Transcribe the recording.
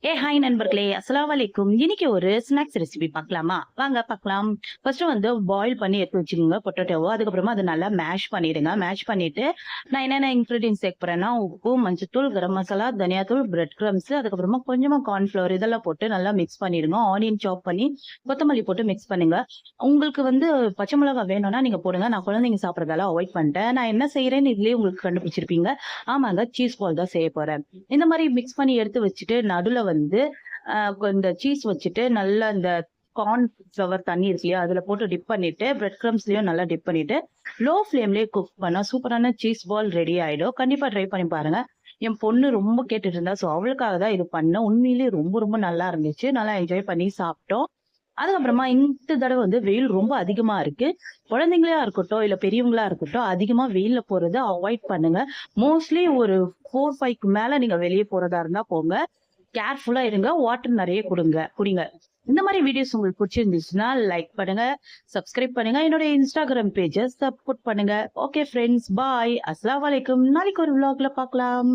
Hi நண்பர்களே, அஸ்ஸலாமு அலைக்கும். இன்னைக்கு ஒரு ஸ்நாக்ஸ் ரெசிபி பார்க்கலாமா? வாங்க பார்க்கலாம். ஃபர்ஸ்ட் வந்து பாயில் பண்ணி எடுத்து வச்சுக்கோங்க பொட்டேட்டோவ. அதுக்கப்புறமா அத நல்லா மேஷ் பண்ணிடுங்க. மேஷ் பண்ணிட்டு நான் என்னென்ன இன்கிரீடியன்ட்ஸ் சேர்க்க போறேன்னா, உப்பு, மஞ்சள்தூள், கரம் மசாலா, தனியாத்தூள், பிரெட் கிரம்ஸ், அதுக்கப்புறமா கொஞ்சமா கார்ன்ஃப்ளவர் இதெல்லாம் போட்டு நல்லா மிக்ஸ் பண்ணிடுங்க. ஆனியன் சாப் பண்ணி கொத்தமல்லி போட்டு மிக்ஸ் பண்ணுங்க. உங்களுக்கு வந்து பச்சை மிளகாய் வேணும்னா நீங்க போடுங்க. நான் குழந்தைங்க சாப்பிடுறதால அவாய்ட் பண்ணிட்டேன். நான் என்ன செய்றேன்னு இதுலயே உங்களுக்கு கண்டுபிடிச்சிருப்பீங்க. ஆமாங்க, சீஸ் பால் தான் செய்ய போறேன். இந்த மாரி மிக்ஸ் பண்ணி எடுத்து வச்சுட்டு நடுவுல வந்து இந்த சீஸ் வச்சுட்டு நல்லா இந்த கார்ன் ஃப்ளவர் தண்ணி இருக்கு இல்லையா? அதுல போட்டு டிப் பண்ணிட்டு பிரெட் கிரம்ஸ்லயும் நல்லா டிப் பண்ணிட்டு லோ ஃப்ளேம்லயே குக் பண்ணா சூப்பரான சீஸ் பால் ரெடி ஆயிடும். கண்டிப்பா ட்ரை பண்ணி பாருங்க. என் பொண்ணு ரொம்ப கேட்டுட்டு இருந்தா. சோ அவளுக்காக தான் இது பண்ணேன். உண்மையிலேயே ரொம்ப ரொம்ப நல்லா இருந்துச்சு. நல்லா என்ஜாய் பண்ணி சாப்பிட்டோம். அதுக்கப்புறமா இந்த தடவை வந்து வெயில் ரொம்ப அதிகமா இருக்கு. குழந்தைங்களா இருக்கட்டும், இல்ல பெரியவங்களா இருக்கட்டும், அதிகமா வெயில்ல போறத அவாய்ட் பண்ணுங்க. மோஸ்ட்லி ஒரு 4, 5க்கு மேல நீங்க வெளிய போறதா இருந்தா போங்க. கேர்ஃபுல்லா இருங்க. வாட்டர் நெறைய குடிங்க. இந்த மாரி வீடியோஸ் உங்களுக்கு பிடிச்சிருந்துச்சுன்னா லைக் பண்ணுங்க, சப்ஸ்கிரைப் பண்ணுங்க. என்னோட Instagram பேஜ சப்போர்ட் பண்ணுங்க. ஓகே ஃபிரெண்ட்ஸ், பாய். அஸ்ஸலாமு அலைக்கும். நாளைக்கு ஒரு vlogல பார்க்கலாம்.